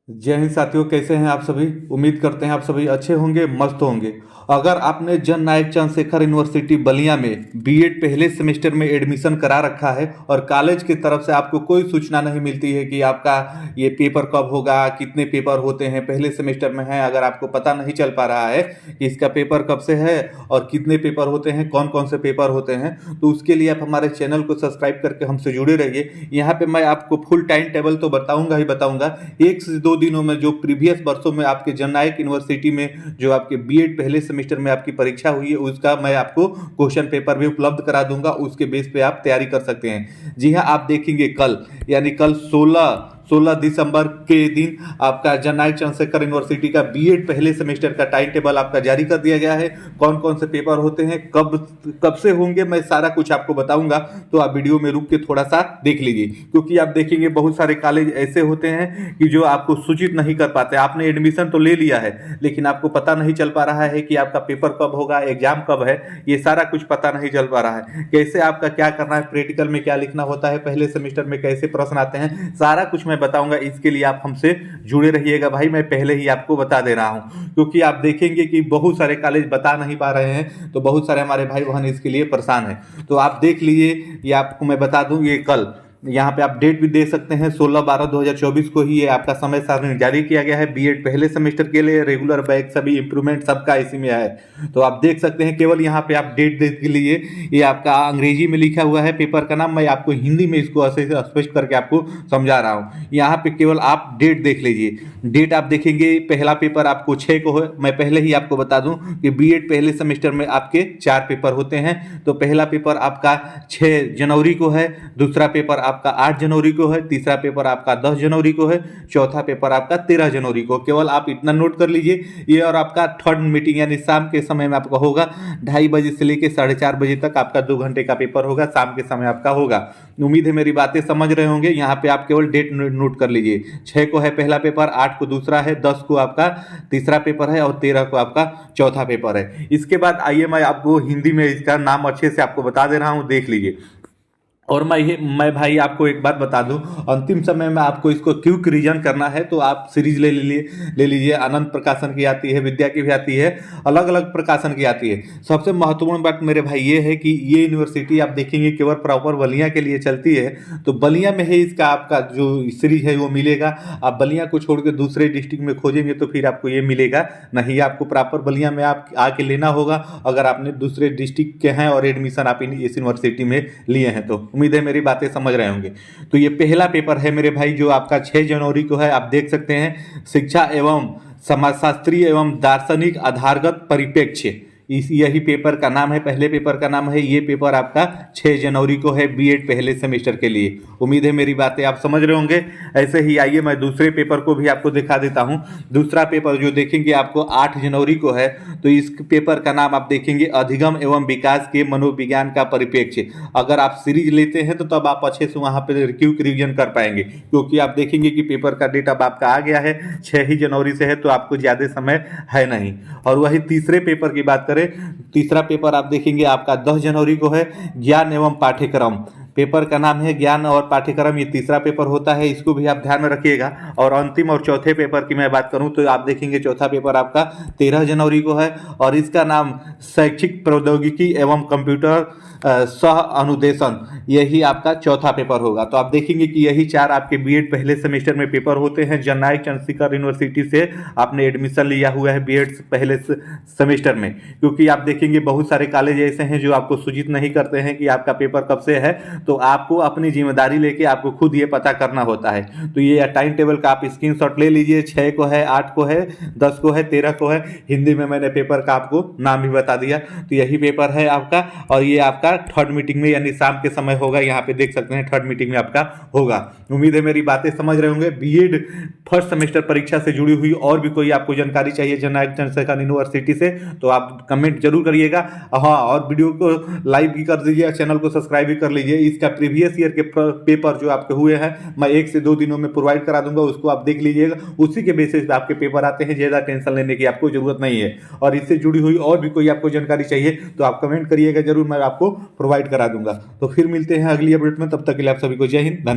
जय हिंद साथियों, कैसे हैं आप सभी। उम्मीद करते हैं आप सभी अच्छे होंगे, मस्त होंगे। अगर आपने जन नायक चंद्रशेखर यूनिवर्सिटी बलिया में बीएड पहले सेमेस्टर में एडमिशन करा रखा है और कॉलेज की तरफ से आपको कोई सूचना नहीं मिलती है कि आपका ये पेपर कब होगा, कितने पेपर होते हैं, पहले सेमेस्टर में है, अगर आपको पता नहीं चल पा रहा है कि इसका पेपर कब से है और कितने पेपर होते हैं, कौन कौन से पेपर होते हैं, तो उसके लिए आप हमारे चैनल को सब्सक्राइब करके हमसे जुड़े रहिए। यहाँ पे मैं आपको फुल टाइम टेबल तो बताऊंगा ही बताऊंगा। 1 से 2 दिनों में जो प्रीवियस वर्षों में आपके जन नायक यूनिवर्सिटी में जो आपके बीएड पहले सेमेस्टर में आपकी परीक्षा हुई है उसका मैं आपको क्वेश्चन पेपर भी उपलब्ध करा दूंगा। उसके बेस पे आप तैयारी कर सकते हैं। जी हाँ, आप देखेंगे कल यानी कल 16 दिसंबर के दिन आपका जन नायक चंद्रशेखर यूनिवर्सिटी का बीएड पहले सेमेस्टर का टाइम टेबल आपका जारी कर दिया गया है। कौन कौन से पेपर होते हैं, कब से होंगे, मैं सारा कुछ आपको बताऊंगा। तो आप वीडियो में रुक के थोड़ा सा देख लीजिए, क्योंकि आप देखेंगे बहुत सारे कॉलेज ऐसे होते हैं कि जो आपको सूचित नहीं कर पाते। आपने एडमिशन तो ले लिया है लेकिन आपको पता नहीं चल पा रहा है कि आपका पेपर कब होगा, एग्जाम कब है, ये सारा कुछ पता नहीं चल पा रहा है। कैसे आपका क्या करना है, प्रैक्टिकल में क्या लिखना होता है, पहले सेमेस्टर में कैसे प्रश्न आते हैं, सारा कुछ मैं बताऊंगा। इसके लिए आप हमसे जुड़े रहिएगा भाई, मैं पहले ही आपको बता दे रहा हूं, क्योंकि आप देखेंगे कि बहुत सारे कॉलेज बता नहीं पा रहे हैं, तो बहुत सारे हमारे भाई बहन इसके लिए परेशान हैं। तो आप देख लीजिए, ये आपको मैं बता दूं, ये कल यहाँ पे आप डेट भी देख सकते हैं, 16/12/2024 को ही ये आपका समय सारणी जारी किया गया है बीएड पहले सेमेस्टर के लिए। रेगुलर बैच सभी इंप्रूवमेंट सबका इसी में है, तो आप देख सकते हैं। केवल यहाँ पे आप डेट देख लीजिए, ये आपका अंग्रेजी में लिखा हुआ है पेपर का नाम, मैं आपको हिंदी में इसको स्पष्ट करके आपको समझा रहा हूँ। यहाँ पे केवल आप डेट देख लीजिए। डेट आप देखेंगे, पहला पेपर आपको 6 को है। मैं पहले ही आपको बता दूं कि बीएड पहले सेमेस्टर में आपके 4 पेपर होते हैं। तो पहला पेपर आपका 6 जनवरी को है, दूसरा पेपर आपका 8 जनवरी को है, तीसरा पेपर आपका 10 जनवरी को है, चौथा पेपर आपका 13 जनवरी को। केवल आप इतना नोट कर लीजिए ये। और आपका थर्ड मीटिंग यानी शाम के समय में आपका होगा, 2:30 बजे से लेकर 4:30 बजे तक आपका 2 घंटे का पेपर होगा, शाम के समय आपका होगा। उम्मीद है मेरी बातें समझ रहे होंगे। यहाँ पे आप केवल डेट नोट कर लीजिए। 6 को है पहला पेपर, 8 को दूसरा है, 10 को आपका तीसरा पेपर है और 13 को आपका चौथा पेपर है। इसके बाद आइए मैं आपको हिंदी में इसका नाम अच्छे से आपको बता दे रहा हूँ, देख लीजिए। और मैं भाई आपको एक बात बता दूं, अंतिम समय में आपको इसको क्विक रिवीजन करना है तो आप सीरीज ले लीजिए। आनंद प्रकाशन की आती है, विद्या की भी आती है, अलग अलग प्रकाशन की आती है। सबसे महत्वपूर्ण बात मेरे भाई ये है कि ये यूनिवर्सिटी आप देखेंगे केवल प्रॉपर बलिया के लिए चलती है, तो बलिया में ही इसका आपका जो सीरीज है वो मिलेगा। आप बलिया को छोड़ के दूसरे डिस्ट्रिक्ट में खोजेंगे तो फिर आपको ये मिलेगा नहीं, आपको प्रॉपर बलिया में आप आके लेना होगा अगर आपने दूसरे डिस्ट्रिक्ट के हैं और एडमिशन आप इस यूनिवर्सिटी में लिए हैं तो। उम्मीद है मेरी बातें समझ रहे होंगे। तो ये पहला पेपर है मेरे भाई जो आपका 6 जनवरी को है। आप देख सकते हैं, शिक्षा एवं समाजशास्त्री एवं दार्शनिक आधारगत परिप्रेक्ष्य, यही पेपर का नाम है, पहले पेपर का नाम है। ये पेपर आपका 6 जनवरी को है बीएड पहले सेमेस्टर के लिए। उम्मीद है मेरी बातें आप समझ रहे होंगे। ऐसे ही आइए मैं दूसरे पेपर को भी आपको दिखा देता हूं। दूसरा पेपर जो देखेंगे आपको 8 जनवरी को है, तो इस पेपर का नाम आप देखेंगे अधिगम एवं विकास के मनोविज्ञान का परिप्रेक्ष्य। अगर आप सीरीज लेते हैं तो तब आप अच्छे से वहां पर क्विक रिवीजन कर पाएंगे, क्योंकि आप देखेंगे कि पेपर का डेट अब आपका आ गया है, 6 ही जनवरी से है, तो आपको ज्यादा समय है नहीं। और वही तीसरे पेपर की बात करें, तीसरा पेपर आप देखेंगे आपका 10 जनवरी को है, ज्ञान एवं पाठ्यक्रम। पेपर का नाम है ज्ञान और पाठ्यक्रम, ये तीसरा पेपर होता है, इसको भी आप ध्यान में रखिएगा। और अंतिम और चौथे पेपर की मैं बात करूं तो आप देखेंगे चौथा पेपर आपका 13 जनवरी को है और इसका नाम शैक्षिक प्रौद्योगिकी एवं कंप्यूटर सह अनुदेशन, यही आपका चौथा पेपर होगा। तो आप देखेंगे कि यही 4 आपके बीएड पहले सेमेस्टर में पेपर होते हैं। जन नायक चंद्रशेखर यूनिवर्सिटी से आपने एडमिशन लिया हुआ है बीएड पहले सेमेस्टर में, क्योंकि आप देखेंगे बहुत सारे कॉलेज ऐसे हैं जो आपको सूचित नहीं करते हैं कि आपका पेपर कब से है, तो आपको अपनी जिम्मेदारी लेके आपको खुद ये पता करना होता है। तो ये टाइम टेबल का आप स्क्रीनशॉट ले लीजिए। 6 को है, 8 को है, 10 को है, 13 को है। हिंदी में मैंने पेपर का आपको नाम भी बता दिया। तो यही पेपर है आपका, और ये आपका थर्ड मीटिंग में यानी शाम के समय होगा। यहाँ पे देख सकते हैं थर्ड मीटिंग में आपका होगा। उम्मीद है मेरी बातें समझ रहे होंगे। बीएड फर्स्ट सेमेस्टर परीक्षा से जुड़ी हुई और भी कोई आपको जानकारी चाहिए जन नायक चंद्रशेखर यूनिवर्सिटी से तो आप कमेंट जरूर करिएगा। हाँ, और वीडियो को लाइक भी कर दीजिए, चैनल को सब्सक्राइब भी कर लीजिए। इसका प्रीवियस ईयर के पेपर जो आपके हुए हैं मैं 1 से 2 दिनों में प्रोवाइड करा दूंगा, उसको आप देख लीजिएगा। उसी के बेसिस पे आपके पेपर आते हैं, ज्यादा टेंशन लेने की आपको जरूरत नहीं है। और इससे जुड़ी हुई और भी कोई आपको जानकारी चाहिए तो आप कमेंट करिएगा, जरूर मैं आपको प्रोवाइड करा दूंगा। तो फिर मिलते हैं अगली अपडेट में, तब तक के लिए आप सभी को जय हिंद, धन्यवाद।